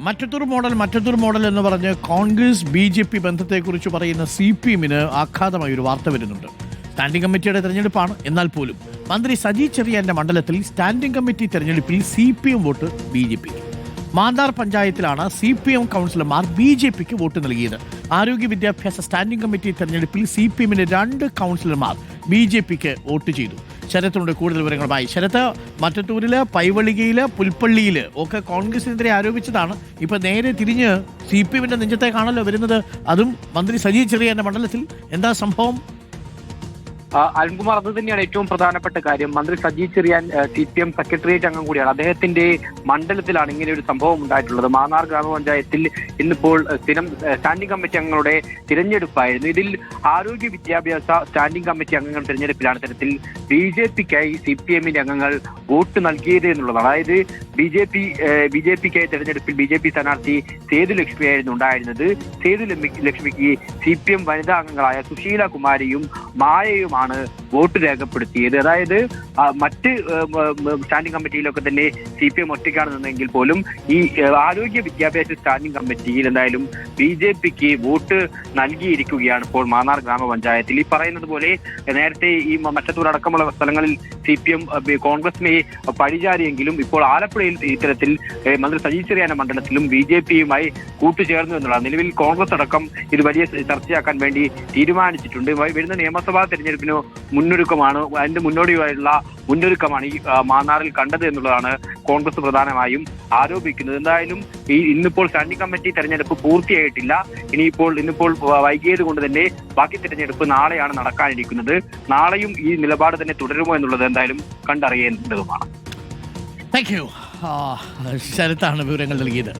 Mattathur model എന്ന് പറഞ്ഞ് Congress BJP ബന്ധത്തെക്കുറിച്ച് പറയുന്ന CPM-ന് ആഘാതമായി ഒരു വാർത്ത വരുന്നുണ്ട്. സ്റ്റാൻഡിംഗ് കമ്മിറ്റിയുടെ തെരഞ്ഞെടുപ്പാണ്. എന്നാൽ പോലും മന്ത്രി സജി ചെറിയാന്റെ മണ്ഡലത്തിൽ സ്റ്റാൻഡിംഗ് കമ്മിറ്റി തെരഞ്ഞെടുപ്പിൽ CPM വോട്ട് BJP-ക്ക്. മാന്നാർ പഞ്ചായത്തിലാണ് CPM കൗൺസിലർമാർ BJP-ക്ക് വോട്ട് നൽകിയത്. ആരോഗ്യ വിദ്യാഭ്യാസ സ്റ്റാൻഡിംഗ് കമ്മിറ്റി തെരഞ്ഞെടുപ്പിൽ CPM-ന് 2 കൗൺസിലർമാർ BJP-ക്ക് വോട്ട് ചെയ്തു. ശരത്തുണ്ട് കൂടുതൽ വിവരങ്ങളുമായി. ശരത്ത്, മറ്റത്തൂരില്, പൈവളികയില്, പുൽപ്പള്ളിയില് ഒക്കെ കോൺഗ്രസിനെതിരെ ആരോപിച്ചതാണ്. ഇപ്പൊ നേരെ തിരിഞ്ഞ് CPM-ന്റെ നെഞ്ചത്തേക്കാണല്ലോ വരുന്നത്, അതും മന്ത്രി സജി ചെറിയാന്റെ മണ്ഡലത്തിൽ. എന്താ സംഭവം? അരുൺകുമാർ, അത് തന്നെയാണ് ഏറ്റവും പ്രധാനപ്പെട്ട കാര്യം. മന്ത്രി സജി ചെറിയാൻ CPM സെക്രട്ടേറിയറ്റ് അംഗം കൂടിയാണ്. അദ്ദേഹത്തിന്റെ മണ്ഡലത്തിലാണ് ഇങ്ങനെ ഒരു സംഭവം ഉണ്ടായിട്ടുള്ളത്. മാന്നാർ ഗ്രാമപഞ്ചായത്തിൽ ഇന്നിപ്പോൾ സ്ഥിരം സ്റ്റാൻഡിംഗ് കമ്മിറ്റി അംഗങ്ങളുടെ തിരഞ്ഞെടുപ്പായിരുന്നു. ഇതിൽ ആരോഗ്യ വിദ്യാഭ്യാസ സ്റ്റാൻഡിംഗ് കമ്മിറ്റി അംഗങ്ങൾ തിരഞ്ഞെടുപ്പിലാണ് തരത്തിൽ BJP-ക്കായി CPM-ന്റെ അംഗങ്ങൾ വോട്ട് നൽകിയത് എന്നുള്ളതാണ്. അതായത് BJP-ക്കായി തെരഞ്ഞെടുപ്പിൽ BJP സ്ഥാനാർത്ഥി സേതു ലക്ഷ്മിയായിരുന്നു ഉണ്ടായിരുന്നത്. സേതു ലക്ഷ്മിക്ക് CPM വനിതാ അംഗങ്ങളായ സുശീല കുമാരിയും മായയുമാണ് വോട്ട് രേഖപ്പെടുത്തിയത്. അതായത് മറ്റ് സ്റ്റാൻഡിംഗ് കമ്മിറ്റിയിലൊക്കെ തന്നെ CPM ഒറ്റയ്ക്കാണ് നിന്നെങ്കിൽ പോലും ഈ ആരോഗ്യ വിദ്യാഭ്യാസ സ്റ്റാൻഡിംഗ് കമ്മിറ്റിയിൽ എന്തായാലും BJP-ക്ക് വോട്ട് നൽകിയിരിക്കുകയാണ് ഇപ്പോൾ മാന്നാർ ഗ്രാമപഞ്ചായത്തിൽ. ഈ പറയുന്നത് പോലെ നേരത്തെ ഈ മറ്റത്തൂർ അടക്കമുള്ള സ്ഥലങ്ങളിൽ CPM കോൺഗ്രസിനെ പഴിചാരിയെങ്കിലും ഇപ്പോൾ ആലപ്പുഴയിൽ ഇത്തരത്തിൽ മന്ത്രി സജി ചെറിയാന്റെ മണ്ഡലത്തിലും BJP-യുമായി കൂട്ടുചേർന്നു എന്നുള്ളതാണ്. നിലവിൽ കോൺഗ്രസ് അടക്കം ഇത് വലിയ ചർച്ചയാക്കാൻ വേണ്ടി തീരുമാനിച്ചിട്ടുണ്ട്. വരുന്ന നിയമസഭാ തെരഞ്ഞെടുപ്പിന് മുന്നൊരുക്കമാണ്, അതിന്റെ മുന്നോടിയായുള്ള മുന്നൊരുക്കമാണ് ഈ മാന്നാറിൽ കണ്ടത് എന്നുള്ളതാണ് കോൺഗ്രസ് പ്രധാനമായും ആരോപിക്കുന്നത്. എന്തായാലും ഇന്നിപ്പോൾ സ്റ്റാൻഡിംഗ് കമ്മിറ്റി തെരഞ്ഞെടുപ്പ് പൂർത്തിയായിട്ടില്ല. ഇന്നിപ്പോൾ വൈകിയത് കൊണ്ട് തന്നെ ബാക്കി തെരഞ്ഞെടുപ്പ് നാളെയാണ് നടക്കാനിരിക്കുന്നത്. നാളെയും ഈ നിലപാട് തന്നെ തുടരുമോ എന്നുള്ളത് എന്തായാലും കണ്ടറിയേണ്ടതുമാണ്. Thank you. ശരത്താണ് വിവരങ്ങൾ നൽകിയത്.